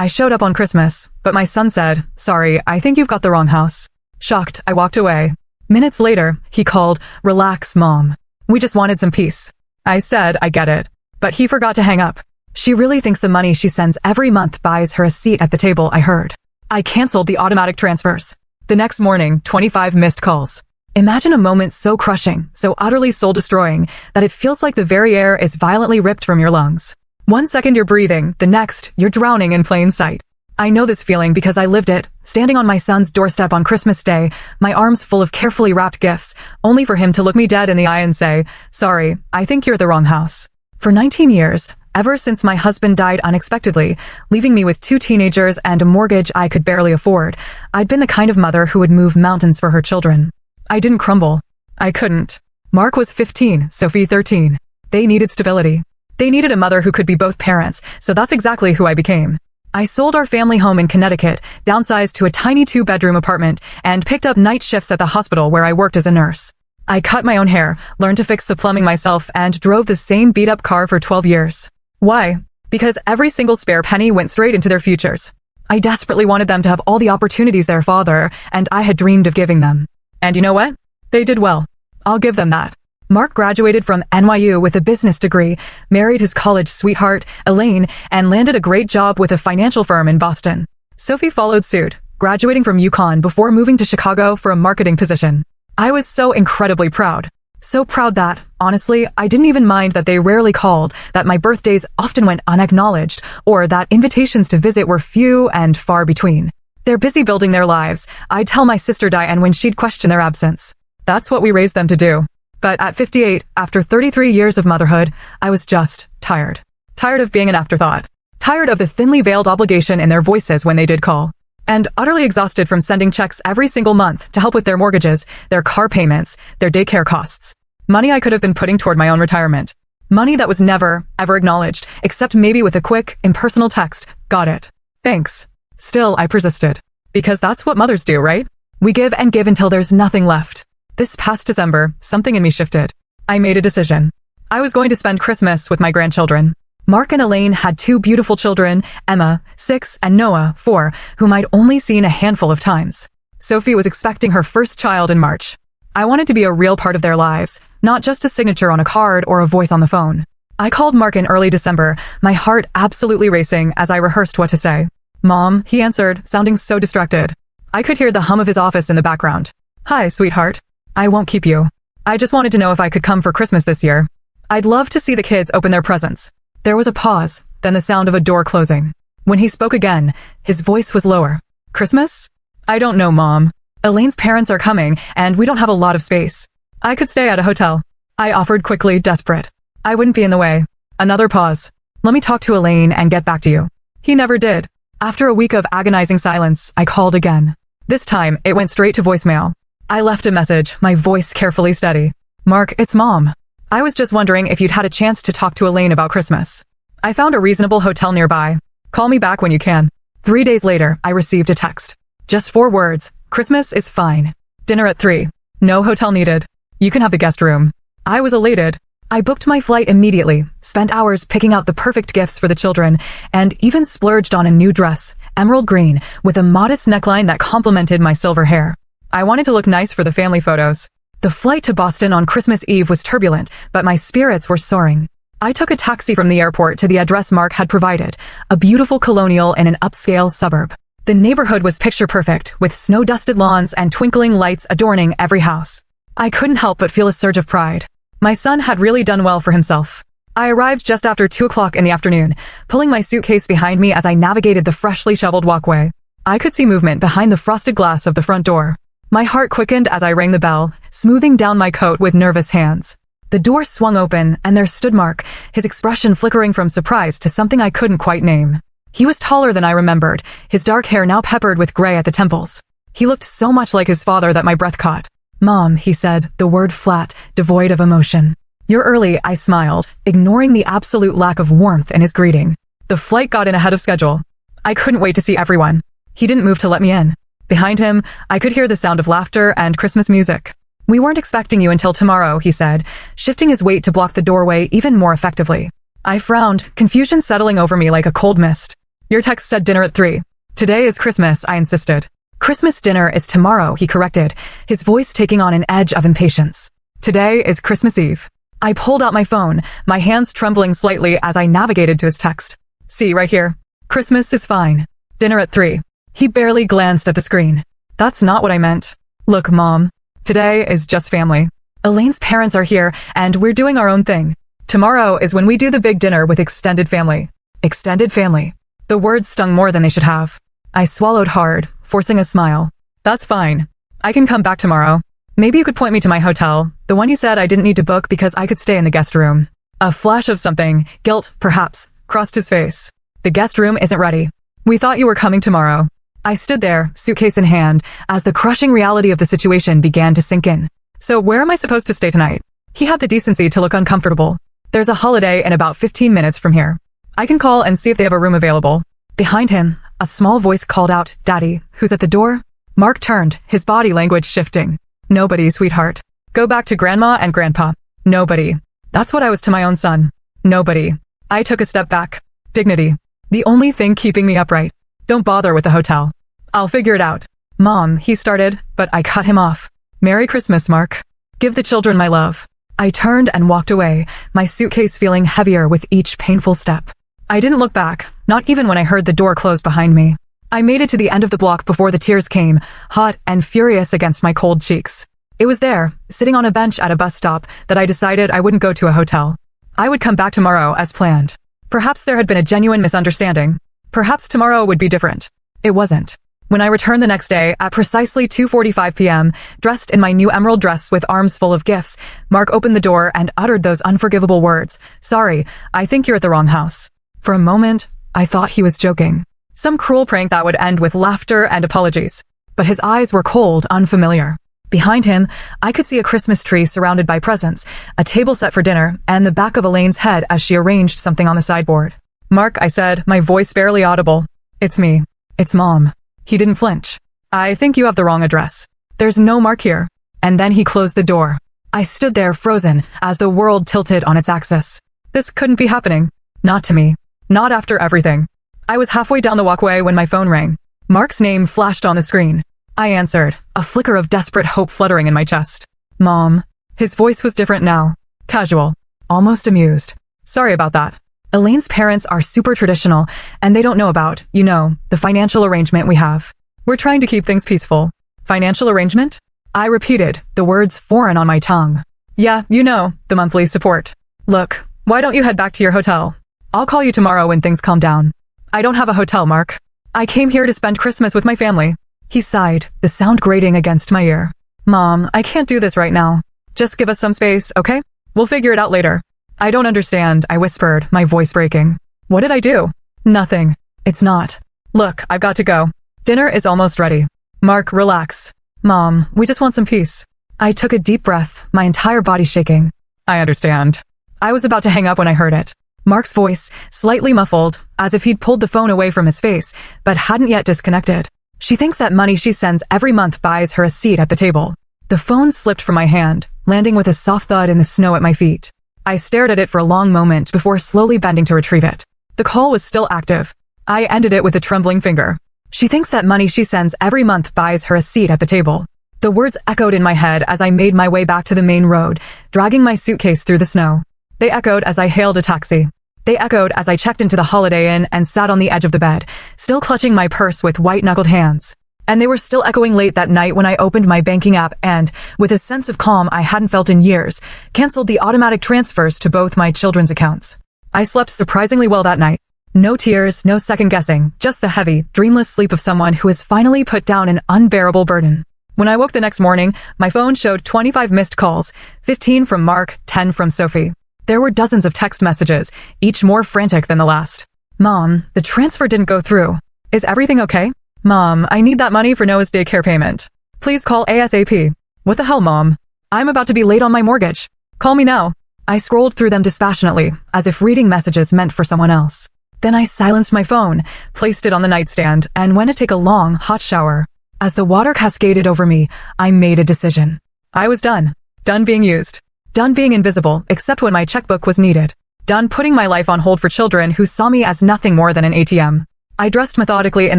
I showed up on Christmas, but my son said, "Sorry, I think you've got the wrong house." Shocked, I walked away. Minutes later, he called, "Relax, Mom. We just wanted some peace." I said, "I get it." But he forgot to hang up. She really thinks the money she sends every month buys her a seat at the table, I heard. I canceled the automatic transfers. The next morning, 25 missed calls. Imagine a moment so crushing, so utterly soul-destroying, that it feels like the very air is violently ripped from your lungs. One second you're breathing, the next, you're drowning in plain sight. I know this feeling because I lived it, standing on my son's doorstep on Christmas Day, my arms full of carefully wrapped gifts, only for him to look me dead in the eye and say, "Sorry, I think you're the wrong house." For 19 years, ever since my husband died unexpectedly, leaving me with 2 teenagers and a mortgage I could barely afford, I'd been the kind of mother who would move mountains for her children. I didn't crumble. I couldn't. Mark was 15, Sophie 13. They needed stability. They needed a mother who could be both parents, so that's exactly who I became. I sold our family home in Connecticut, downsized to a tiny 2-bedroom apartment, and picked up night shifts at the hospital where I worked as a nurse. I cut my own hair, learned to fix the plumbing myself, and drove the same beat-up car for 12 years. Why? Because every single spare penny went straight into their futures. I desperately wanted them to have all the opportunities their father and I had dreamed of giving them. And you know what? They did well. I'll give them that. Mark graduated from NYU with a business degree, married his college sweetheart, Elaine, and landed a great job with a financial firm in Boston. Sophie followed suit, graduating from UConn before moving to Chicago for a marketing position. I was so incredibly proud. So proud that, honestly, I didn't even mind that they rarely called, that my birthdays often went unacknowledged, or that invitations to visit were few and far between. They're busy building their lives. I'd tell my sister Diane when she'd question their absence. That's what we raised them to do. But at 58, after 33 years of motherhood, I was just tired. Tired of being an afterthought. Tired of the thinly veiled obligation in their voices when they did call. And utterly exhausted from sending checks every single month to help with their mortgages, their car payments, their daycare costs. Money I could have been putting toward my own retirement. Money that was never, ever acknowledged, except maybe with a quick, impersonal text, "Got it. Thanks." Still, I persisted. Because that's what mothers do, right? We give and give until there's nothing left. This past December, something in me shifted. I made a decision. I was going to spend Christmas with my grandchildren. Mark and Elaine had 2 beautiful children, Emma, 6, and Noah, 4, whom I'd only seen a handful of times. Sophie was expecting her first child in March. I wanted to be a real part of their lives, not just a signature on a card or a voice on the phone. I called Mark in early December, my heart absolutely racing as I rehearsed what to say. "Mom," he answered, sounding so distracted. I could hear the hum of his office in the background. "Hi, sweetheart. I won't keep you. I just wanted to know if I could come for Christmas this year. I'd love to see the kids open their presents." There was a pause, then the sound of a door closing. When he spoke again, his voice was lower. "Christmas? I don't know, Mom. Elaine's parents are coming, and we don't have a lot of space. I could stay at a hotel." I offered quickly, desperate. I wouldn't be in the way. Another pause. "Let me talk to Elaine and get back to you." He never did. After a week of agonizing silence, I called again. This time, it went straight to voicemail. I left a message, my voice carefully steady. "Mark, it's Mom. I was just wondering if you'd had a chance to talk to Elaine about Christmas. I found a reasonable hotel nearby. Call me back when you can." 3 days later, I received a text. Just 4 words. "Christmas is fine. Dinner at 3. No hotel needed. You can have the guest room." I was elated. I booked my flight immediately, spent hours picking out the perfect gifts for the children, and even splurged on a new dress, emerald green, with a modest neckline that complemented my silver hair. I wanted to look nice for the family photos. The flight to Boston on Christmas Eve was turbulent, but my spirits were soaring. I took a taxi from the airport to the address Mark had provided, a beautiful colonial in an upscale suburb. The neighborhood was picture perfect, with snow-dusted lawns and twinkling lights adorning every house. I couldn't help but feel a surge of pride. My son had really done well for himself. I arrived just after 2 o'clock in the afternoon, pulling my suitcase behind me as I navigated the freshly shoveled walkway. I could see movement behind the frosted glass of the front door. My heart quickened as I rang the bell, smoothing down my coat with nervous hands. The door swung open, and there stood Mark, his expression flickering from surprise to something I couldn't quite name. He was taller than I remembered, his dark hair now peppered with gray at the temples. He looked so much like his father that my breath caught. "Mom," he said, the word flat, devoid of emotion. "You're early," I smiled, ignoring the absolute lack of warmth in his greeting. The flight got in ahead of schedule. I couldn't wait to see everyone. He didn't move to let me in. Behind him, I could hear the sound of laughter and Christmas music. "We weren't expecting you until tomorrow," he said, shifting his weight to block the doorway even more effectively. I frowned, confusion settling over me like a cold mist. Your text said dinner at 3. Today is Christmas, I insisted. Christmas dinner is tomorrow, he corrected, his voice taking on an edge of impatience. Today is Christmas Eve. I pulled out my phone, my hands trembling slightly as I navigated to his text. See, right here. Christmas is fine. Dinner at 3. He barely glanced at the screen. That's not what I meant. Look, Mom. Today is just family. Elaine's parents are here, and we're doing our own thing. Tomorrow is when we do the big dinner with extended family. Extended family. The words stung more than they should have. I swallowed hard, forcing a smile. That's fine. I can come back tomorrow. Maybe you could point me to my hotel, the one you said I didn't need to book because I could stay in the guest room. A flash of something, guilt, perhaps, crossed his face. The guest room isn't ready. We thought you were coming tomorrow. I stood there, suitcase in hand, as the crushing reality of the situation began to sink in. So where am I supposed to stay tonight? He had the decency to look uncomfortable. There's a holiday in about 15 minutes from here. I can call and see if they have a room available. Behind him, a small voice called out, Daddy, who's at the door? Mark turned, his body language shifting. Nobody, sweetheart. Go back to Grandma and Grandpa. Nobody. That's what I was to my own son. Nobody. I took a step back. Dignity. The only thing keeping me upright. Don't bother with the hotel. I'll figure it out. Mom, he started, but I cut him off. Merry Christmas, Mark. Give the children my love. I turned and walked away, my suitcase feeling heavier with each painful step. I didn't look back, not even when I heard the door close behind me. I made it to the end of the block before the tears came, hot and furious against my cold cheeks. It was there, sitting on a bench at a bus stop, that I decided I wouldn't go to a hotel. I would come back tomorrow as planned. Perhaps there had been a genuine misunderstanding. Perhaps tomorrow would be different. It wasn't. When I returned the next day, at precisely 2:45 p.m., dressed in my new emerald dress with arms full of gifts, Mark opened the door and uttered those unforgivable words. Sorry, I think you're at the wrong house. For a moment, I thought he was joking. Some cruel prank that would end with laughter and apologies. But his eyes were cold, unfamiliar. Behind him, I could see a Christmas tree surrounded by presents, a table set for dinner, and the back of Elaine's head as she arranged something on the sideboard. Mark, I said, my voice barely audible. It's me. It's Mom. He didn't flinch. I think you have the wrong address. There's no Mark here. And then he closed the door. I stood there frozen as the world tilted on its axis. This couldn't be happening. Not to me. Not after everything. I was halfway down the walkway when my phone rang. Mark's name flashed on the screen. I answered, a flicker of desperate hope fluttering in my chest. Mom. His voice was different now. Casual. Almost amused. Sorry about that. Elaine's parents are super traditional, and they don't know about, the financial arrangement we have. We're trying to keep things peaceful. Financial arrangement? I repeated, the words foreign on my tongue. Yeah, the monthly support. Look, why don't you head back to your hotel? I'll call you tomorrow when things calm down. I don't have a hotel, Mark. I came here to spend Christmas with my family. He sighed, the sound grating against my ear. Mom, I can't do this right now. Just give us some space, okay? We'll figure it out later. I don't understand, I whispered, my voice breaking. What did I do? Nothing. It's not. Look, I've got to go. Dinner is almost ready. Mark, relax. Mom, we just want some peace. I took a deep breath, my entire body shaking. I understand. I was about to hang up when I heard it. Mark's voice, slightly muffled, as if he'd pulled the phone away from his face, but hadn't yet disconnected. She thinks that money she sends every month buys her a seat at the table. The phone slipped from my hand, landing with a soft thud in the snow at my feet. I stared at it for a long moment before slowly bending to retrieve it. The call was still active. I ended it with a trembling finger. She thinks that money she sends every month buys her a seat at the table. The words echoed in my head as I made my way back to the main road, dragging my suitcase through the snow. They echoed as I hailed a taxi. They echoed as I checked into the Holiday Inn and sat on the edge of the bed, still clutching my purse with white-knuckled hands. And they were still echoing late that night when I opened my banking app and, with a sense of calm I hadn't felt in years, canceled the automatic transfers to both my children's accounts. I slept surprisingly well that night. No tears, no second-guessing, just the heavy, dreamless sleep of someone who has finally put down an unbearable burden. When I woke the next morning, my phone showed 25 missed calls, 15 from Mark, 10 from Sophie. There were dozens of text messages, each more frantic than the last. Mom, the transfer didn't go through. Is everything okay? Mom, I need that money for Noah's daycare payment. Please call ASAP. What the hell, Mom? I'm about to be late on my mortgage. Call me now. I scrolled through them dispassionately, as if reading messages meant for someone else. Then I silenced my phone, placed it on the nightstand, and went to take a long, hot shower. As the water cascaded over me, I made a decision. I was done. Done being used. Done being invisible, except when my checkbook was needed. Done putting my life on hold for children who saw me as nothing more than an ATM. I dressed methodically in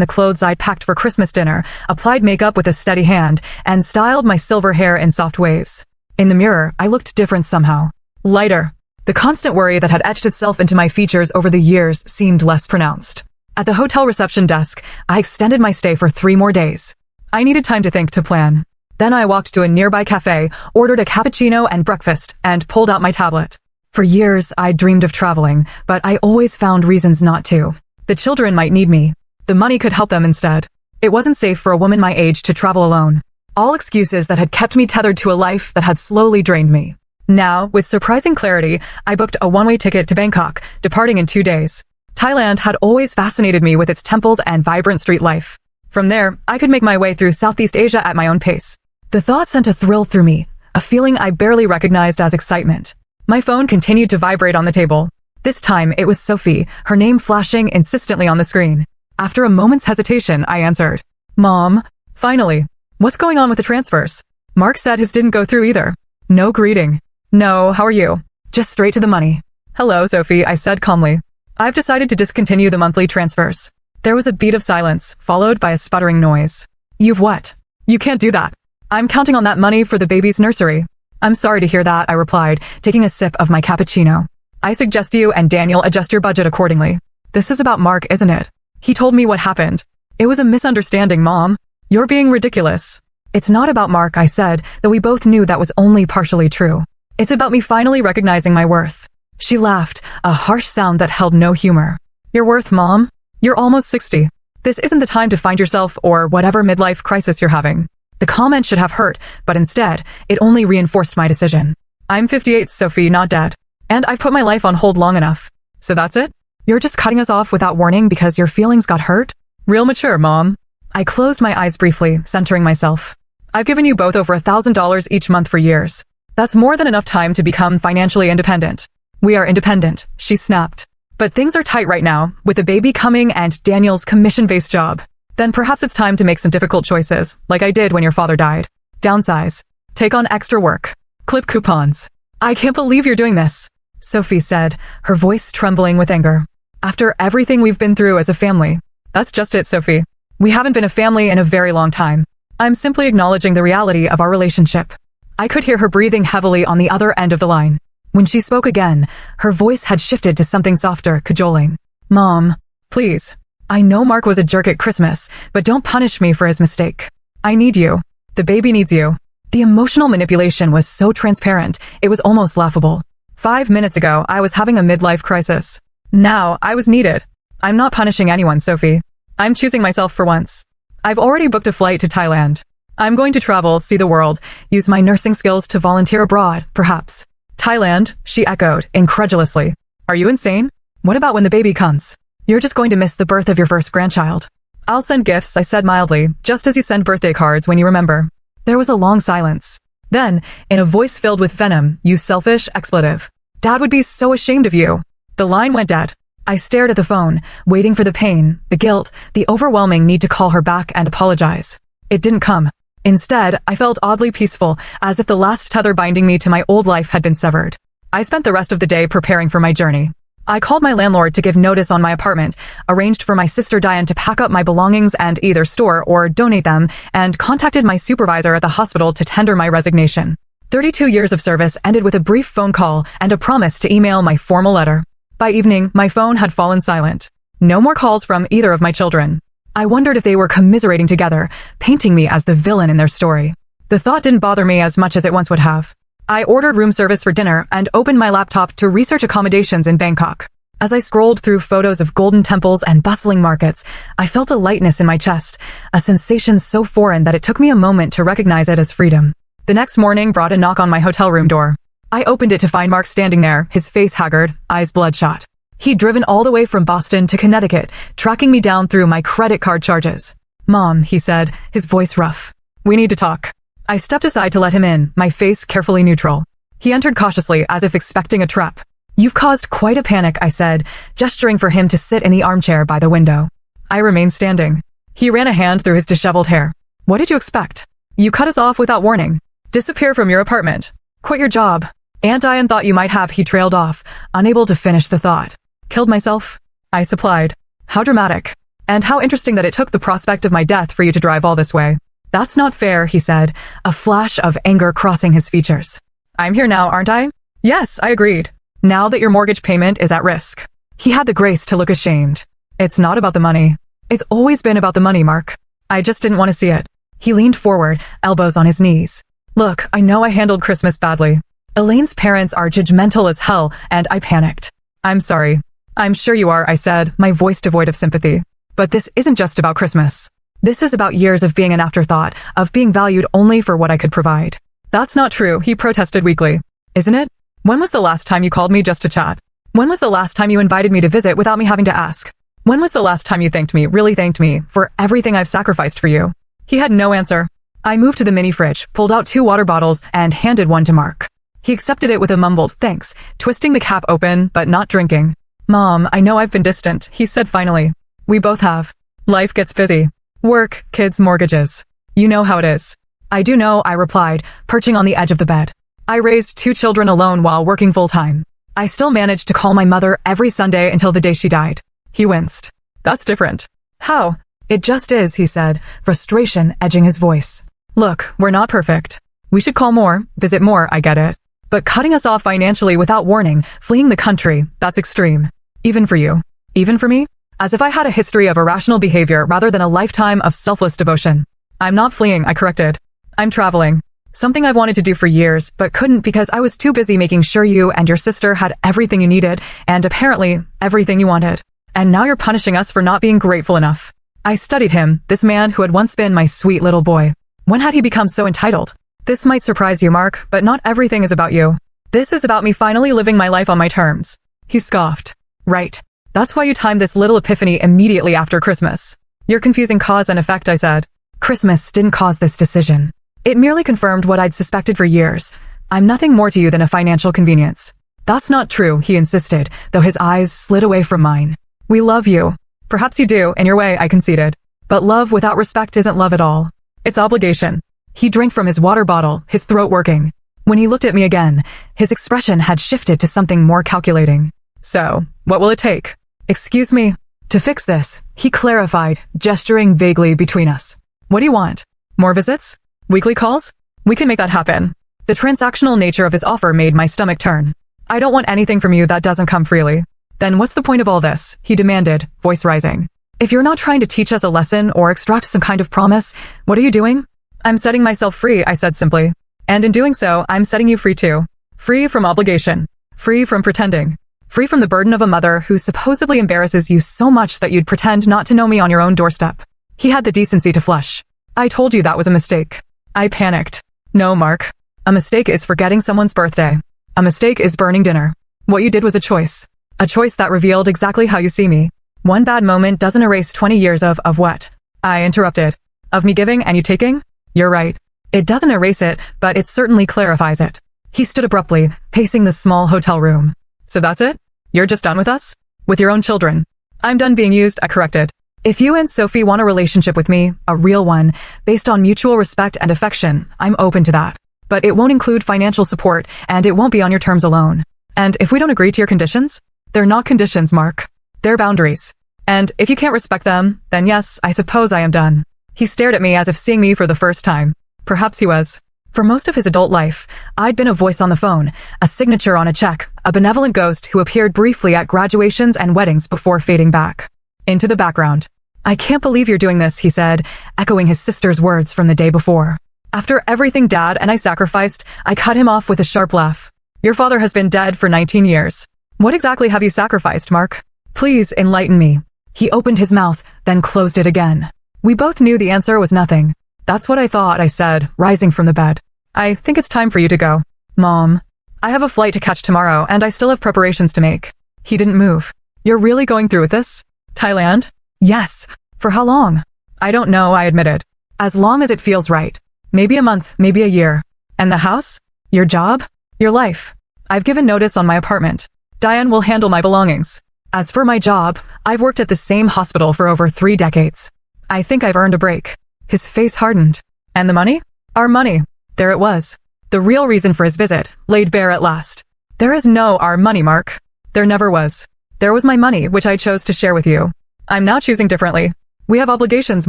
the clothes I'd packed for Christmas dinner, applied makeup with a steady hand, and styled my silver hair in soft waves. In the mirror, I looked different somehow. Lighter. The constant worry that had etched itself into my features over the years seemed less pronounced. At the hotel reception desk, I extended my stay for 3 more days. I needed time to think, to plan. Then I walked to a nearby cafe, ordered a cappuccino and breakfast, and pulled out my tablet. For years, I dreamed of traveling, but I always found reasons not to. The children might need me. The money could help them instead. It wasn't safe for a woman my age to travel alone. All excuses that had kept me tethered to a life that had slowly drained me. Now, with surprising clarity, I booked a one-way ticket to Bangkok, departing in 2 days. Thailand had always fascinated me with its temples and vibrant street life. From there, I could make my way through Southeast Asia at my own pace. The thought sent a thrill through me, a feeling I barely recognized as excitement. My phone continued to vibrate on the table. This time, it was Sophie, her name flashing insistently on the screen. After a moment's hesitation, I answered. Mom, finally. What's going on with the transfers? Mark said his didn't go through either. No greeting. No, how are you? Just straight to the money. Hello, Sophie, I said calmly. I've decided to discontinue the monthly transfers. There was a beat of silence, followed by a sputtering noise. You've what? You can't do that. I'm counting on that money for the baby's nursery. I'm sorry to hear that, I replied, taking a sip of my cappuccino. I suggest you and Daniel adjust your budget accordingly. This is about Mark, isn't it? He told me what happened. It was a misunderstanding, Mom. You're being ridiculous. It's not about Mark, I said, though we both knew that was only partially true. It's about me finally recognizing my worth. She laughed, a harsh sound that held no humor. Your worth, Mom? You're almost 60. This isn't the time to find yourself or whatever midlife crisis you're having. The comment should have hurt, but instead, it only reinforced my decision. I'm 58, Sophie, not dead. And I've put my life on hold long enough. So that's it? You're just cutting us off without warning because your feelings got hurt? Real mature, Mom. I closed my eyes briefly, centering myself. I've given you both over $1,000 each month for years. That's more than enough time to become financially independent. We are independent, she snapped. But things are tight right now, with the baby coming and Daniel's commission-based job. Then perhaps it's time to make some difficult choices, like I did when your father died. Downsize. Take on extra work. Clip coupons. I can't believe you're doing this, Sophie said, her voice trembling with anger. After everything we've been through as a family. That's just it, Sophie. We haven't been a family in a very long time. I'm simply acknowledging the reality of our relationship. I could hear her breathing heavily on the other end of the line. When she spoke again, her voice had shifted to something softer, cajoling. Mom, please. I know Mark was a jerk at Christmas, but don't punish me for his mistake. I need you. The baby needs you. The emotional manipulation was so transparent, it was almost laughable. 5 minutes ago, I was having a midlife crisis. Now, I was needed. I'm not punishing anyone, Sophie. I'm choosing myself for once. I've already booked a flight to Thailand. I'm going to travel, see the world, use my nursing skills to volunteer abroad, perhaps. Thailand, she echoed, incredulously. Are you insane? What about when the baby comes? You're just going to miss the birth of your first grandchild. I'll send gifts, I said mildly, just as you send birthday cards when you remember. There was a long silence. Then, in a voice filled with venom, you selfish expletive. Dad would be so ashamed of you. The line went dead. I stared at the phone, waiting for the pain, the guilt, the overwhelming need to call her back and apologize. It didn't come. Instead, I felt oddly peaceful, as if the last tether binding me to my old life had been severed. I spent the rest of the day preparing for my journey. I called my landlord to give notice on my apartment, arranged for my sister Diane to pack up my belongings and either store or donate them, and contacted my supervisor at the hospital to tender my resignation. 32 years of service ended with a brief phone call and a promise to email my formal letter. By evening, my phone had fallen silent. No more calls from either of my children. I wondered if they were commiserating together, painting me as the villain in their story. The thought didn't bother me as much as it once would have. I ordered room service for dinner and opened my laptop to research accommodations in Bangkok. As I scrolled through photos of golden temples and bustling markets, I felt a lightness in my chest, a sensation so foreign that it took me a moment to recognize it as freedom. The next morning brought a knock on my hotel room door. I opened it to find Mark standing there, his face haggard, eyes bloodshot. He'd driven all the way from Boston to Connecticut, tracking me down through my credit card charges. Mom, he said, his voice rough. We need to talk. I stepped aside to let him in, my face carefully neutral. He entered cautiously, as if expecting a trap. You've caused quite a panic, I said, gesturing for him to sit in the armchair by the window. I remained standing. He ran a hand through his disheveled hair. What did you expect? You cut us off without warning. Disappear from your apartment. Quit your job. Aunt Diane thought you might have, he trailed off, unable to finish the thought. Killed myself? I supplied. How dramatic. And how interesting that it took the prospect of my death for you to drive all this way. That's not fair, he said, a flash of anger crossing his features. I'm here now, aren't I? Yes, I agreed. Now that your mortgage payment is at risk. He had the grace to look ashamed. It's not about the money. It's always been about the money, Mark. I just didn't want to see it. He leaned forward, elbows on his knees. Look, I know I handled Christmas badly. Elaine's parents are judgmental as hell, and I panicked. I'm sorry. I'm sure you are, I said, my voice devoid of sympathy. But this isn't just about Christmas. This is about years of being an afterthought, of being valued only for what I could provide. That's not true, he protested weakly. Isn't it? When was the last time you called me just to chat? When was the last time you invited me to visit without me having to ask? When was the last time you thanked me, really thanked me, for everything I've sacrificed for you? He had no answer. I moved to the mini fridge, pulled out 2 water bottles, and handed one to Mark. He accepted it with a mumbled thanks, twisting the cap open, but not drinking. Mom, I know I've been distant, he said finally. We both have. Life gets busy. Work, kids, mortgages. You know how it is. I do know, I replied, perching on the edge of the bed. I raised 2 children alone while working full-time. I still managed to call my mother every Sunday until the day she died. He winced. That's different. How? It just is, he said, frustration edging his voice. Look, we're not perfect. We should call more, visit more, I get it. But cutting us off financially without warning, fleeing the country, that's extreme. Even for you. Even for me? As if I had a history of irrational behavior rather than a lifetime of selfless devotion. I'm not fleeing, I corrected. I'm traveling. Something I've wanted to do for years, but couldn't because I was too busy making sure you and your sister had everything you needed, and apparently, everything you wanted. And now you're punishing us for not being grateful enough. I studied him, this man who had once been my sweet little boy. When had he become so entitled? This might surprise you, Mark, but not everything is about you. This is about me finally living my life on my terms. He scoffed. Right. That's why you timed this little epiphany immediately after Christmas. You're confusing cause and effect, I said. Christmas didn't cause this decision. It merely confirmed what I'd suspected for years. I'm nothing more to you than a financial convenience. That's not true, he insisted, though his eyes slid away from mine. We love you. Perhaps you do, in your way, I conceded. But love without respect isn't love at all. It's obligation. He drank from his water bottle, his throat working. When he looked at me again, his expression had shifted to something more calculating. So, what will it take? Excuse me. To fix this, he clarified, gesturing vaguely between us. What do you want? More visits? Weekly calls? We can make that happen. The transactional nature of his offer made my stomach turn. I don't want anything from you that doesn't come freely. Then what's the point of all this? He demanded, voice rising. If you're not trying to teach us a lesson or extract some kind of promise, what are you doing? I'm setting myself free, I said simply. And in doing so, I'm setting you free too. Free from obligation. Free from pretending. Free from the burden of a mother who supposedly embarrasses you so much that you'd pretend not to know me on your own doorstep. He had the decency to flush. I told you that was a mistake. I panicked. No, Mark. A mistake is forgetting someone's birthday. A mistake is burning dinner. What you did was a choice. A choice that revealed exactly how you see me. One bad moment doesn't erase 20 years of what? I interrupted. Of me giving and you taking? You're right. It doesn't erase it, but it certainly clarifies it. He stood abruptly, pacing the small hotel room. So that's it? You're just done with us? With your own children? I'm done being used, I corrected. If you and Sophie want a relationship with me, a real one, based on mutual respect and affection, I'm open to that. But it won't include financial support, and it won't be on your terms alone. And if we don't agree to your conditions, they're not conditions, Mark. They're boundaries. And if you can't respect them, then yes, I suppose I am done. He stared at me as if seeing me for the first time. Perhaps he was. For most of his adult life, I'd been a voice on the phone, a signature on a check, a benevolent ghost who appeared briefly at graduations and weddings before fading back into the background. I can't believe you're doing this, he said, echoing his sister's words from the day before. After everything Dad and I sacrificed, I cut him off with a sharp laugh. Your father has been dead for 19 years. What exactly have you sacrificed, Mark? Please enlighten me. He opened his mouth, then closed it again. We both knew the answer was nothing. That's what I thought, I said, rising from the bed. I think it's time for you to go. Mom. I have a flight to catch tomorrow, and I still have preparations to make. He didn't move. You're really going through with this? Thailand? Yes. For how long? I don't know, I admitted. As long as it feels right. Maybe a month, maybe a year. And the house? Your job? Your life. I've given notice on my apartment. Diane will handle my belongings. As for my job, I've worked at the same hospital for over 3 decades. I think I've earned a break. His face hardened. And the money? Our money. There it was. The real reason for his visit, laid bare at last. There is no our money, Mark. There never was. There was my money, which I chose to share with you. I'm now choosing differently. We have obligations,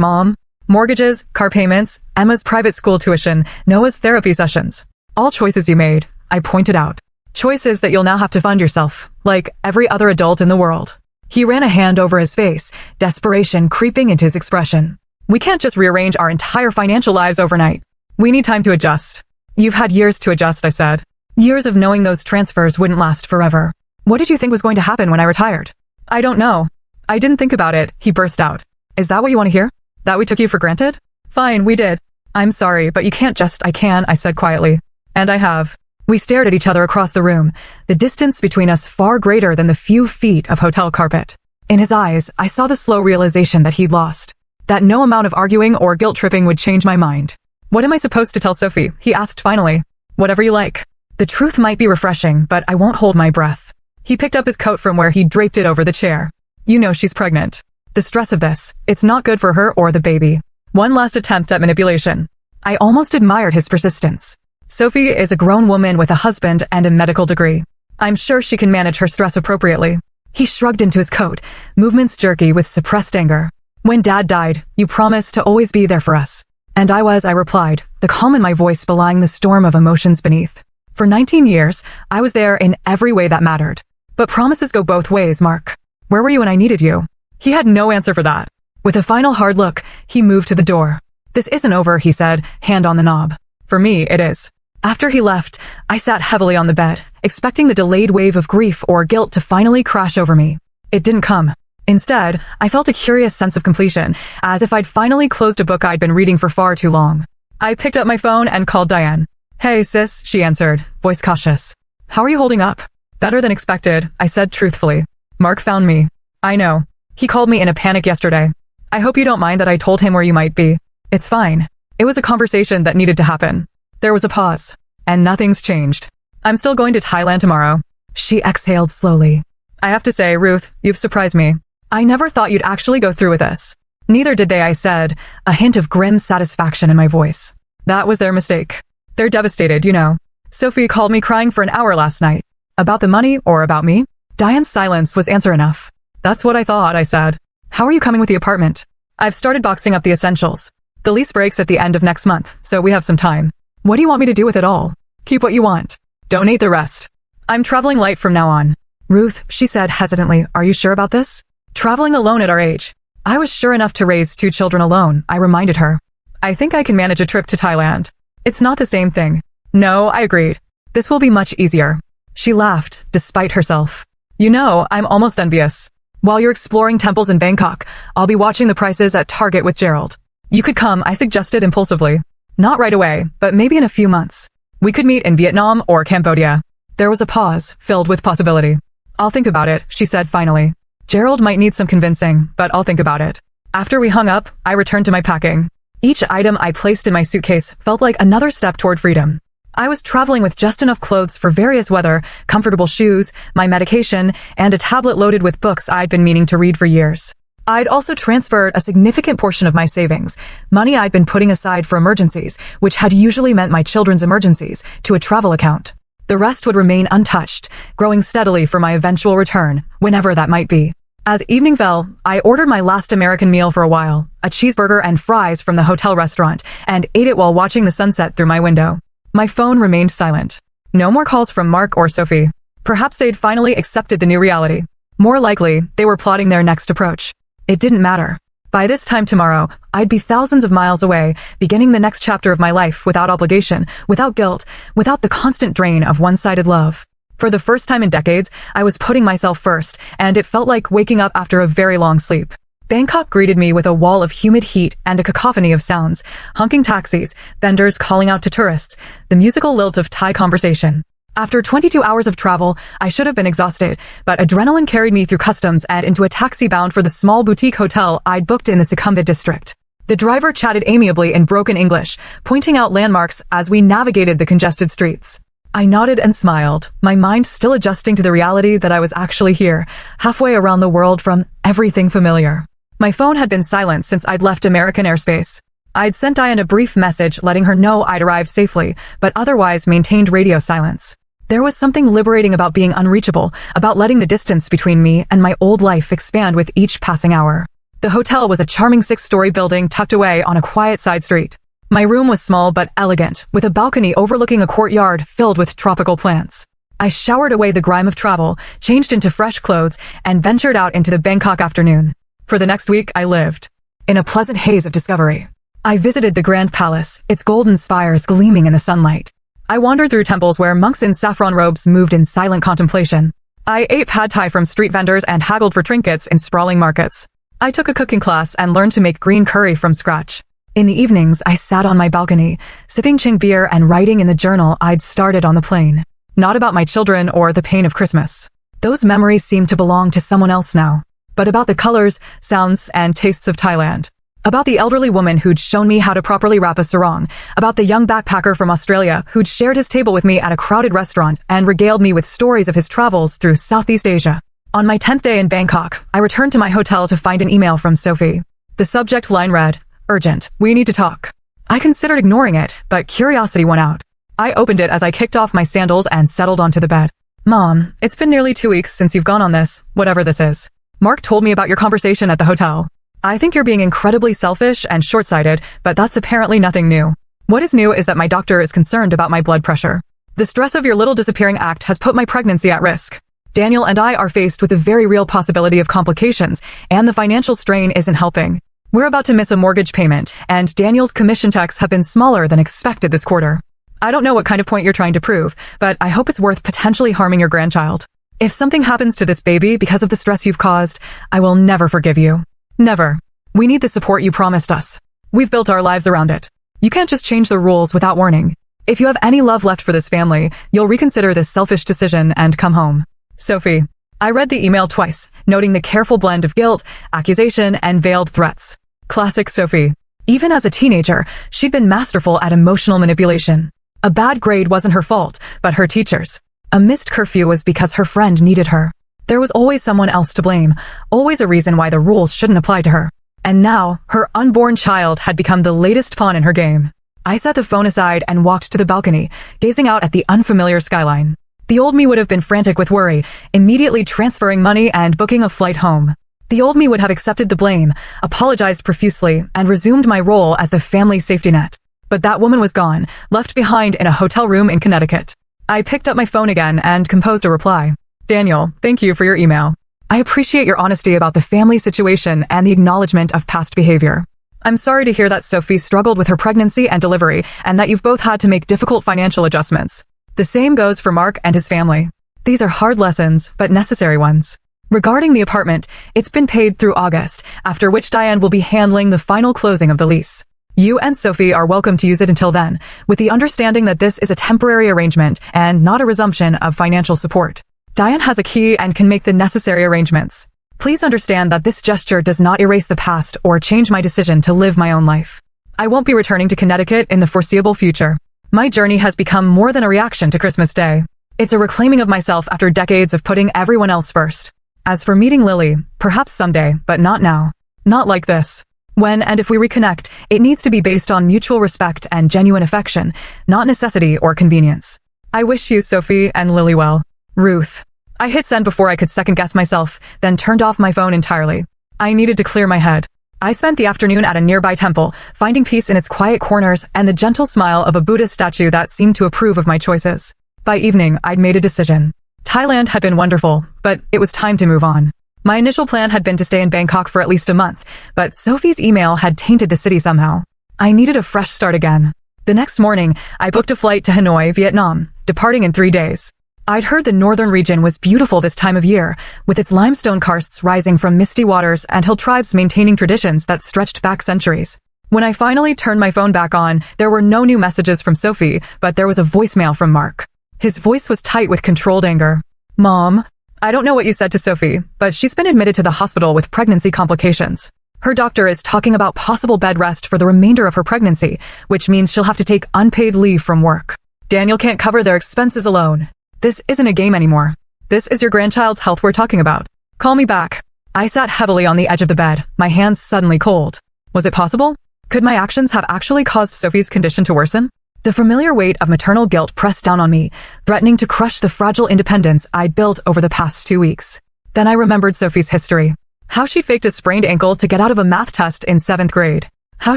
Mom. Mortgages, car payments, Emma's private school tuition, Noah's therapy sessions. All choices you made, I pointed out. Choices that you'll now have to fund yourself, like every other adult in the world. He ran a hand over his face, desperation creeping into his expression. We can't just rearrange our entire financial lives overnight. We need time to adjust. You've had years to adjust, I said. Years of knowing those transfers wouldn't last forever. What did you think was going to happen when I retired? I don't know. I didn't think about it, he burst out. Is that what you want to hear? That we took you for granted? Fine, we did. I'm sorry, but you can't just, I can, I said quietly. And I have. We stared at each other across the room, the distance between us far greater than the few feet of hotel carpet. In his eyes, I saw the slow realization that he'd lost. That no amount of arguing or guilt-tripping would change my mind. What am I supposed to tell Sophie? He asked finally. Whatever you like. The truth might be refreshing, but I won't hold my breath. He picked up his coat from where he'd draped it over the chair. You know she's pregnant. The stress of this, it's not good for her or the baby. One last attempt at manipulation. I almost admired his persistence. Sophie is a grown woman with a husband and a medical degree. I'm sure she can manage her stress appropriately. He shrugged into his coat, movements jerky with suppressed anger. When Dad died, you promised to always be there for us. And I was, I replied, the calm in my voice belying the storm of emotions beneath. For 19 years, I was there in every way that mattered. But promises go both ways, Mark. Where were you when I needed you? He had no answer for that. With a final hard look, he moved to the door. This isn't over, he said, hand on the knob. For me, it is. After he left, I sat heavily on the bed, expecting the delayed wave of grief or guilt to finally crash over me. It didn't come. Instead, I felt a curious sense of completion, as if I'd finally closed a book I'd been reading for far too long. I picked up my phone and called Diane. Hey, sis, she answered, voice cautious. How are you holding up? Better than expected, I said truthfully. Mark found me. I know. He called me in a panic yesterday. I hope you don't mind that I told him where you might be. It's fine. It was a conversation that needed to happen. There was a pause, and nothing's changed. I'm still going to Thailand tomorrow. She exhaled slowly. I have to say, Ruth, you've surprised me. I never thought you'd actually go through with this. Neither did they, I said, a hint of grim satisfaction in my voice. That was their mistake. They're devastated, you know. Sophie called me crying for an hour last night. About the money or about me? Diane's silence was answer enough. That's what I thought, I said. How are you coming with the apartment? I've started boxing up the essentials. The lease breaks at the end of next month, so we have some time. What do you want me to do with it all? Keep what you want. Donate the rest. I'm traveling light from now on. Ruth, she said hesitantly, are you sure about this? Traveling alone at our age. I was sure enough to raise 2 children alone, I reminded her. I think I can manage a trip to Thailand. It's not the same thing. No, I agreed. This will be much easier. She laughed, despite herself. You know, I'm almost envious. While you're exploring temples in Bangkok, I'll be watching the prices at Target with Gerald. You could come, I suggested impulsively. Not right away, but maybe in a few months. We could meet in Vietnam or Cambodia. There was a pause, filled with possibility. I'll think about it, she said finally. Gerald might need some convincing, but I'll think about it. After we hung up, I returned to my packing. Each item I placed in my suitcase felt like another step toward freedom. I was traveling with just enough clothes for various weather, comfortable shoes, my medication, and a tablet loaded with books I'd been meaning to read for years. I'd also transferred a significant portion of my savings, money I'd been putting aside for emergencies, which had usually meant my children's emergencies, to a travel account. The rest would remain untouched, growing steadily for my eventual return, whenever that might be. As evening fell, I ordered my last American meal for a while, a cheeseburger and fries from the hotel restaurant, and ate it while watching the sunset through my window. My phone remained silent. No more calls from Mark or Sophie. Perhaps they'd finally accepted the new reality. More likely, they were plotting their next approach. It didn't matter. By this time tomorrow, I'd be thousands of miles away, beginning the next chapter of my life without obligation, without guilt, without the constant drain of one-sided love. For the first time in decades, I was putting myself first, and it felt like waking up after a very long sleep. Bangkok greeted me with a wall of humid heat and a cacophony of sounds, honking taxis, vendors calling out to tourists, the musical lilt of Thai conversation. After 22 hours of travel, I should have been exhausted, but adrenaline carried me through customs and into a taxi bound for the small boutique hotel I'd booked in the Sukhumvit district. The driver chatted amiably in broken English, pointing out landmarks as we navigated the congested streets. I nodded and smiled, my mind still adjusting to the reality that I was actually here, halfway around the world from everything familiar. My phone had been silent since I'd left American airspace. I'd sent Diane a brief message letting her know I'd arrived safely, but otherwise maintained radio silence. There was something liberating about being unreachable, about letting the distance between me and my old life expand with each passing hour. The hotel was a charming 6-story building tucked away on a quiet side street. My room was small but elegant, with a balcony overlooking a courtyard filled with tropical plants. I showered away the grime of travel, changed into fresh clothes, and ventured out into the Bangkok afternoon. For the next week, I lived in a pleasant haze of discovery. I visited the Grand Palace, its golden spires gleaming in the sunlight. I wandered through temples where monks in saffron robes moved in silent contemplation. I ate pad thai from street vendors and haggled for trinkets in sprawling markets. I took a cooking class and learned to make green curry from scratch. In the evenings, I sat on my balcony, sipping Ching beer and writing in the journal I'd started on the plane. Not about my children or the pain of Christmas. Those memories seem to belong to someone else now. But about the colors, sounds, and tastes of Thailand. About the elderly woman who'd shown me how to properly wrap a sarong. About the young backpacker from Australia who'd shared his table with me at a crowded restaurant and regaled me with stories of his travels through Southeast Asia. On my 10th day in Bangkok, I returned to my hotel to find an email from Sophie. The subject line read, "Urgent, we need to talk." I considered ignoring it, but curiosity won out. I opened it as I kicked off my sandals and settled onto the bed. "Mom, it's been nearly 2 weeks since you've gone on this, whatever this is. Mark told me about your conversation at the hotel. I think you're being incredibly selfish and short-sighted, but that's apparently nothing new. What is new is that my doctor is concerned about my blood pressure. The stress of your little disappearing act has put my pregnancy at risk. Daniel and I are faced with the very real possibility of complications, and the financial strain isn't helping. We're about to miss a mortgage payment, and Daniel's commission checks have been smaller than expected this quarter. I don't know what kind of point you're trying to prove, but I hope it's worth potentially harming your grandchild. If something happens to this baby because of the stress you've caused, I will never forgive you. Never. We need the support you promised us. We've built our lives around it. You can't just change the rules without warning. If you have any love left for this family, you'll reconsider this selfish decision and come home. Sophie." I read the email twice, noting the careful blend of guilt, accusation, and veiled threats. Classic Sophie. Even as a teenager, she'd been masterful at emotional manipulation. A bad grade wasn't her fault, but her teacher's. A missed curfew was because her friend needed her. There was always someone else to blame, always a reason why the rules shouldn't apply to her. And now, her unborn child had become the latest pawn in her game. I set the phone aside and walked to the balcony, gazing out at the unfamiliar skyline. The old me would have been frantic with worry, immediately transferring money and booking a flight home. The old me would have accepted the blame, apologized profusely, and resumed my role as the family safety net. But that woman was gone, left behind in a hotel room in Connecticut. I picked up my phone again and composed a reply. "Daniel, thank you for your email. I appreciate your honesty about the family situation and the acknowledgement of past behavior. I'm sorry to hear that Sophie struggled with her pregnancy and delivery, and that you've both had to make difficult financial adjustments. The same goes for Mark and his family. These are hard lessons, but necessary ones. Regarding the apartment, it's been paid through August, after which Diane will be handling the final closing of the lease. You and Sophie are welcome to use it until then, with the understanding that this is a temporary arrangement and not a resumption of financial support. Diane has a key and can make the necessary arrangements. Please understand that this gesture does not erase the past or change my decision to live my own life. I won't be returning to Connecticut in the foreseeable future. My journey has become more than a reaction to Christmas Day. It's a reclaiming of myself after decades of putting everyone else first. As for meeting Lily, perhaps someday, but not now. Not like this. When and if we reconnect, it needs to be based on mutual respect and genuine affection, not necessity or convenience. I wish you, Sophie, and Lily well. Ruth." I hit send before I could second-guess myself, then turned off my phone entirely. I needed to clear my head. I spent the afternoon at a nearby temple, finding peace in its quiet corners and the gentle smile of a Buddhist statue that seemed to approve of my choices. By evening, I'd made a decision. Thailand had been wonderful, but it was time to move on. My initial plan had been to stay in Bangkok for at least a month, but Sophie's email had tainted the city somehow. I needed a fresh start again. The next morning, I booked a flight to Hanoi, Vietnam, departing in 3 days. I'd heard the northern region was beautiful this time of year, with its limestone karsts rising from misty waters and hill tribes maintaining traditions that stretched back centuries. When I finally turned my phone back on, there were no new messages from Sophie, but there was a voicemail from Mark. His voice was tight with controlled anger. "Mom, I don't know what you said to Sophie, but she's been admitted to the hospital with pregnancy complications. Her doctor is talking about possible bed rest for the remainder of her pregnancy, which means she'll have to take unpaid leave from work. Daniel can't cover their expenses alone. This isn't a game anymore. This is your grandchild's health we're talking about. Call me back." I sat heavily on the edge of the bed, my hands suddenly cold. Was it possible? Could my actions have actually caused Sophie's condition to worsen? The familiar weight of maternal guilt pressed down on me, threatening to crush the fragile independence I'd built over the past 2 weeks. Then I remembered Sophie's history. How she'd faked a sprained ankle to get out of a math test in 7th grade. How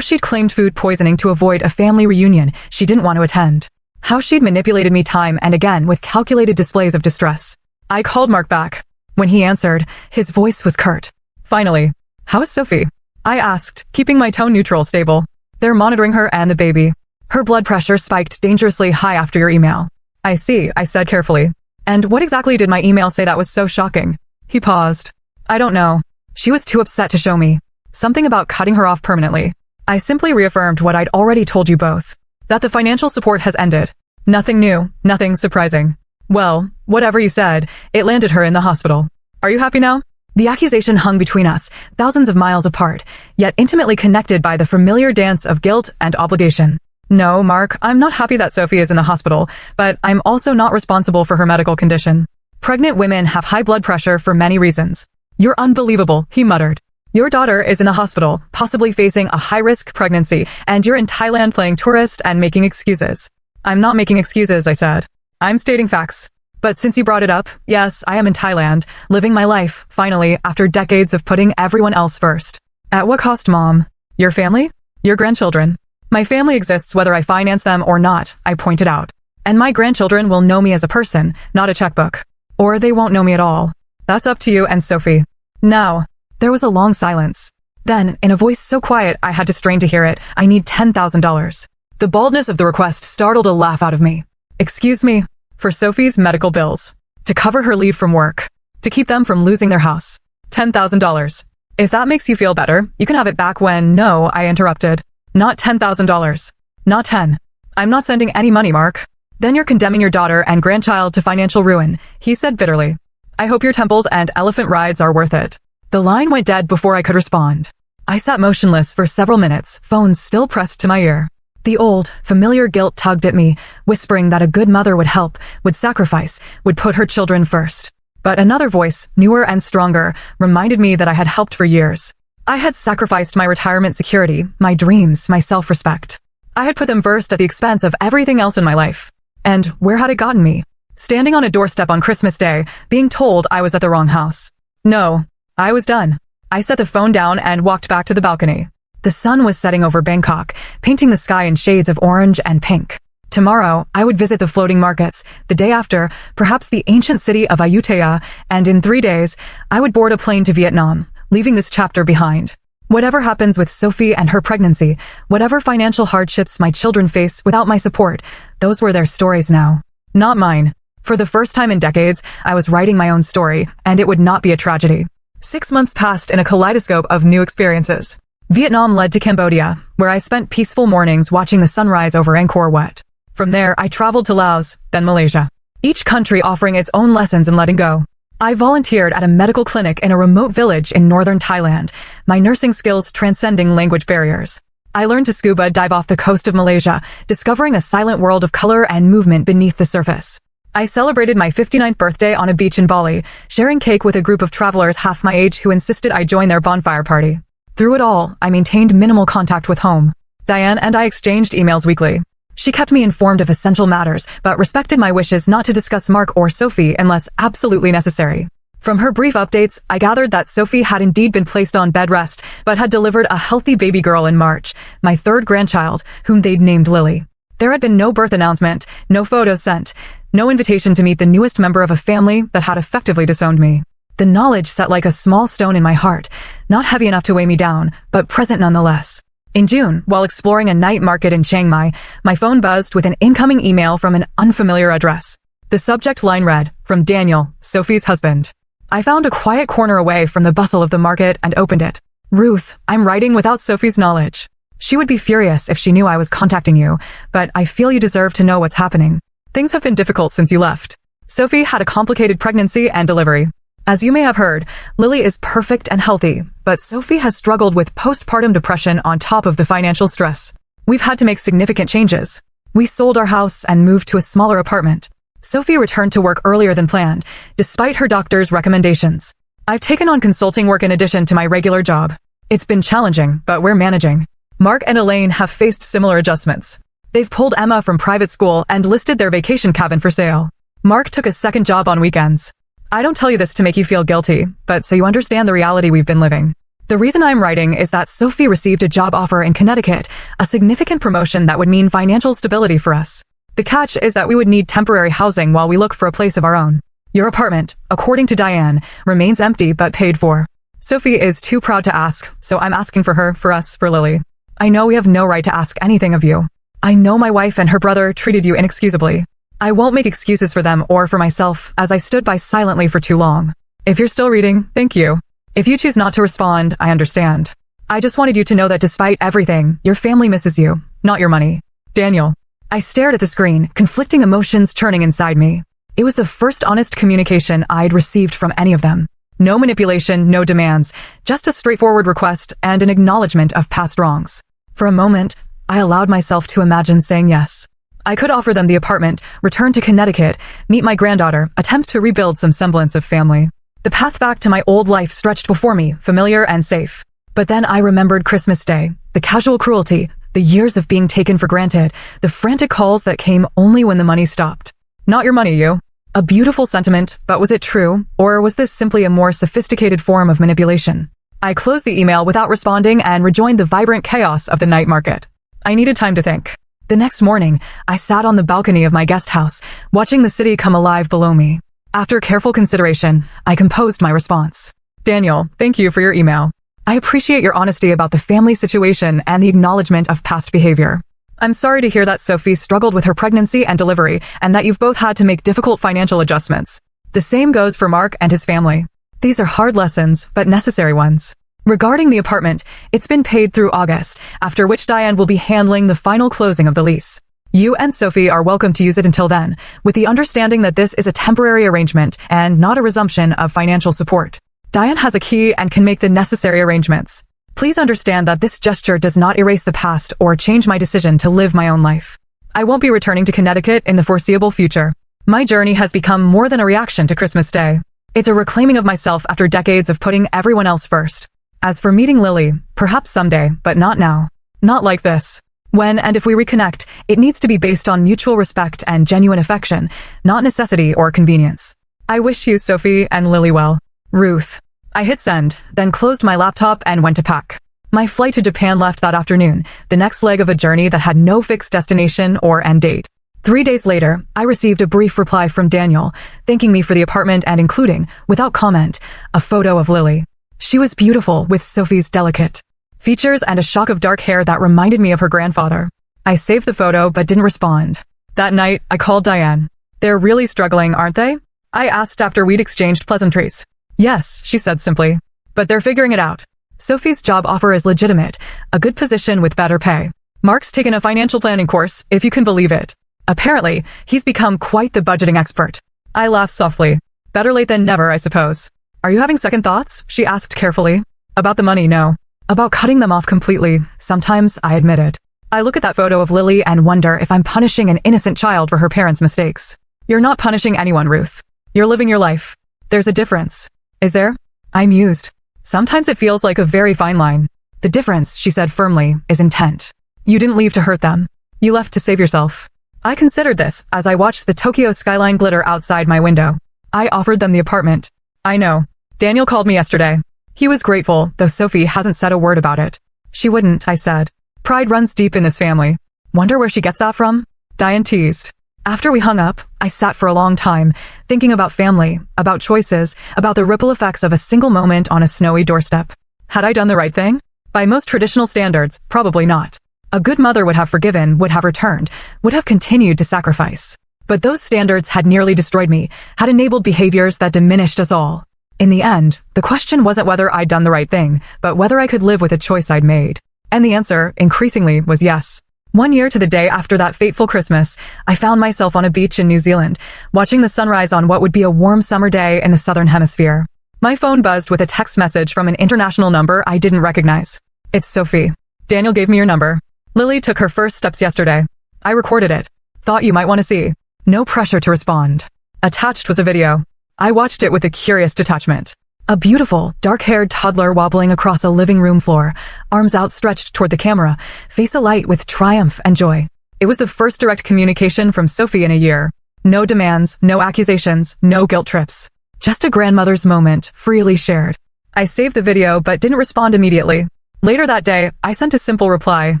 she'd claimed food poisoning to avoid a family reunion she didn't want to attend. How she'd manipulated me time and again with calculated displays of distress. I called Mark back. When he answered, his voice was curt. Finally, how is Sophie? I asked, keeping my tone neutral stable. They're monitoring her and the baby. Her blood pressure spiked dangerously high after your email. I see, I said carefully. And what exactly did my email say that was so shocking? He paused. I don't know. She was too upset to show me. Something about cutting her off permanently. I simply reaffirmed what I'd already told you both. That the financial support has ended. Nothing new, nothing surprising. Well, whatever you said, it landed her in the hospital. Are you happy now? The accusation hung between us, thousands of miles apart, yet intimately connected by the familiar dance of guilt and obligation. No, Mark, I'm not happy that Sophie is in the hospital, but I'm also not responsible for her medical condition. Pregnant women have high blood pressure for many reasons. You're unbelievable, he muttered. Your daughter is in the hospital, possibly facing a high-risk pregnancy, and you're in Thailand playing tourist and making excuses. I'm not making excuses, I said. I'm stating facts. But since you brought it up, yes, I am in Thailand, living my life, finally, after decades of putting everyone else first. At what cost, Mom? Your family? Your grandchildren? My family exists whether I finance them or not, I pointed out. And my grandchildren will know me as a person, not a checkbook. Or they won't know me at all. That's up to you and Sophie. Now. There was a long silence. Then, in a voice so quiet I had to strain to hear it, I need $10,000. The baldness of the request startled a laugh out of me. Excuse me, for Sophie's medical bills. To cover her leave from work. To keep them from losing their house. $10,000. If that makes you feel better, you can have it back when, no, I interrupted. Not $10,000. Not 10. I'm not sending any money, Mark. Then you're condemning your daughter and grandchild to financial ruin, he said bitterly. I hope your temples and elephant rides are worth it. The line went dead before I could respond. I sat motionless for several minutes, phone still pressed to my ear. The old, familiar guilt tugged at me, whispering that a good mother would help, would sacrifice, would put her children first. But another voice, newer and stronger, reminded me that I had helped for years. I had sacrificed my retirement security, my dreams, my self-respect. I had put them first at the expense of everything else in my life. And where had it gotten me? Standing on a doorstep on Christmas Day, being told I was at the wrong house. No. I was done. I set the phone down and walked back to the balcony. The sun was setting over Bangkok, painting the sky in shades of orange and pink. Tomorrow, I would visit the floating markets. The day after, perhaps the ancient city of Ayutthaya, and in 3 days, I would board a plane to Vietnam, leaving this chapter behind. Whatever happens with Sophie and her pregnancy, whatever financial hardships my children face without my support, those were their stories now. Not mine. For the first time in decades, I was writing my own story, and it would not be a tragedy. 6 months passed in a kaleidoscope of new experiences. Vietnam led to Cambodia, where I spent peaceful mornings watching the sunrise over Angkor Wat. From there, I traveled to Laos, then Malaysia. Each country offering its own lessons in letting go. I volunteered at a medical clinic in a remote village in northern Thailand, my nursing skills transcending language barriers. I learned to scuba dive off the coast of Malaysia, discovering a silent world of color and movement beneath the surface. I celebrated my 59th birthday on a beach in Bali, sharing cake with a group of travelers half my age who insisted I join their bonfire party. Through it all, I maintained minimal contact with home. Diane and I exchanged emails weekly. She kept me informed of essential matters, but respected my wishes not to discuss Mark or Sophie unless absolutely necessary. From her brief updates, I gathered that Sophie had indeed been placed on bed rest, but had delivered a healthy baby girl in March, my 3rd grandchild, whom they'd named Lily. There had been no birth announcement, no photos sent, no invitation to meet the newest member of a family that had effectively disowned me. The knowledge sat like a small stone in my heart, not heavy enough to weigh me down, but present nonetheless. In June, while exploring a night market in Chiang Mai, my phone buzzed with an incoming email from an unfamiliar address. The subject line read, from Daniel, Sophie's husband. I found a quiet corner away from the bustle of the market and opened it. Ruth, I'm writing without Sophie's knowledge. She would be furious if she knew I was contacting you, but I feel you deserve to know what's happening. Things have been difficult since you left. Sophie had a complicated pregnancy and delivery. As you may have heard, Lily is perfect and healthy, but Sophie has struggled with postpartum depression on top of the financial stress. We've had to make significant changes. We sold our house and moved to a smaller apartment. Sophie returned to work earlier than planned, despite her doctor's recommendations. I've taken on consulting work in addition to my regular job. It's been challenging, but we're managing. Mark and Elaine have faced similar adjustments. They've pulled Emma from private school and listed their vacation cabin for sale. Mark took a second job on weekends. I don't tell you this to make you feel guilty, but so you understand the reality we've been living. The reason I'm writing is that Sophie received a job offer in Connecticut, a significant promotion that would mean financial stability for us. The catch is that we would need temporary housing while we look for a place of our own. Your apartment, according to Diane, remains empty but paid for. Sophie is too proud to ask, so I'm asking for her, for us, for Lily. I know we have no right to ask anything of you. I know my wife and her brother treated you inexcusably. I won't make excuses for them or for myself, as I stood by silently for too long. If you're still reading, thank you. If you choose not to respond, I understand. I just wanted you to know that despite everything, your family misses you, not your money. Daniel. I stared at the screen, conflicting emotions churning inside me. It was the first honest communication I'd received from any of them. No manipulation, no demands, just a straightforward request and an acknowledgement of past wrongs. For a moment, I allowed myself to imagine saying yes. I could offer them the apartment, return to Connecticut, meet my granddaughter, attempt to rebuild some semblance of family. The path back to my old life stretched before me, familiar and safe. But then I remembered Christmas Day, the casual cruelty, the years of being taken for granted, the frantic calls that came only when the money stopped. Not your money, you. A beautiful sentiment, but was it true, or was this simply a more sophisticated form of manipulation? I closed the email without responding and rejoined the vibrant chaos of the night market. I needed time to think. The next morning, I sat on the balcony of my guest house, watching the city come alive below me. After careful consideration, I composed my response. Daniel, thank you for your email. I appreciate your honesty about the family situation and the acknowledgement of past behavior. I'm sorry to hear that Sophie struggled with her pregnancy and delivery, and that you've both had to make difficult financial adjustments. The same goes for Mark and his family. These are hard lessons, but necessary ones. Regarding the apartment, it's been paid through August, after which Diane will be handling the final closing of the lease. You and Sophie are welcome to use it until then, with the understanding that this is a temporary arrangement and not a resumption of financial support. Diane has a key and can make the necessary arrangements. Please understand that this gesture does not erase the past or change my decision to live my own life. I won't be returning to Connecticut in the foreseeable future. My journey has become more than a reaction to Christmas Day. It's a reclaiming of myself after decades of putting everyone else first. As for meeting Lily, perhaps someday, but not now. Not like this. When and if we reconnect, it needs to be based on mutual respect and genuine affection, not necessity or convenience. I wish you, Sophie, and Lily well. Ruth. I hit send, then closed my laptop and went to pack. My flight to Japan left that afternoon, the next leg of a journey that had no fixed destination or end date. 3 days later, I received a brief reply from Daniel, thanking me for the apartment and including, without comment, a photo of Lily. She was beautiful with Sophie's delicate features and a shock of dark hair that reminded me of her grandfather. I saved the photo but didn't respond. That night, I called Diane. They're really struggling, aren't they? I asked after we'd exchanged pleasantries. Yes, she said simply. But they're figuring it out. Sophie's job offer is legitimate, a good position with better pay. Mark's taken a financial planning course, if you can believe it. Apparently, he's become quite the budgeting expert. I laughed softly. Better late than never, I suppose. Are you having second thoughts? She asked carefully. About the money, no. About cutting them off completely, sometimes I admit it. I look at that photo of Lily and wonder if I'm punishing an innocent child for her parents' mistakes. You're not punishing anyone, Ruth. You're living your life. There's a difference. Is there? I mused. Sometimes it feels like a very fine line. The difference, she said firmly, is intent. You didn't leave to hurt them. You left to save yourself. I considered this as I watched the Tokyo skyline glitter outside my window. I offered them the apartment. I know. Daniel called me yesterday. He was grateful, though Sophie hasn't said a word about it. She wouldn't, I said. Pride runs deep in this family. Wonder where she gets that from? Diane teased. After we hung up, I sat for a long time, thinking about family, about choices, about the ripple effects of a single moment on a snowy doorstep. Had I done the right thing? By most traditional standards, probably not. A good mother would have forgiven, would have returned, would have continued to sacrifice. But those standards had nearly destroyed me, had enabled behaviors that diminished us all. In the end, the question wasn't whether I'd done the right thing, but whether I could live with a choice I'd made. And the answer, increasingly, was yes. 1 year to the day after that fateful Christmas, I found myself on a beach in New Zealand, watching the sunrise on what would be a warm summer day in the southern hemisphere. My phone buzzed with a text message from an international number I didn't recognize. It's Sophie. Daniel gave me your number. Lily took her first steps yesterday. I recorded it. Thought you might want to see. No pressure to respond. Attached was a video. I watched it with a curious detachment. A beautiful, dark-haired toddler wobbling across a living room floor, arms outstretched toward the camera, face alight with triumph and joy. It was the first direct communication from Sophie in a year. No demands, no accusations, no guilt trips. Just a grandmother's moment, freely shared. I saved the video but didn't respond immediately. Later that day, I sent a simple reply.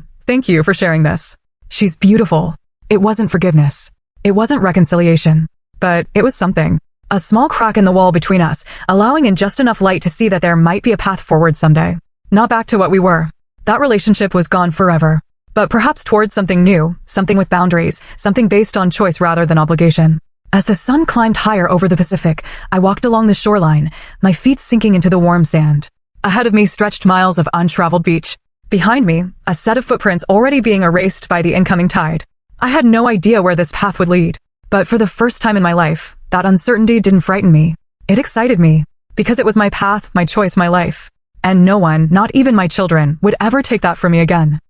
Thank you for sharing this. She's beautiful. It wasn't forgiveness. It wasn't reconciliation. But it was something. A small crack in the wall between us, allowing in just enough light to see that there might be a path forward someday. Not back to what we were. That relationship was gone forever. But perhaps towards something new, something with boundaries, something based on choice rather than obligation. As the sun climbed higher over the Pacific, I walked along the shoreline, my feet sinking into the warm sand. Ahead of me stretched miles of untraveled beach. Behind me, a set of footprints already being erased by the incoming tide. I had no idea where this path would lead. But for the first time in my life, that uncertainty didn't frighten me. It excited me. Because it was my path, my choice, my life. And no one, not even my children, would ever take that from me again.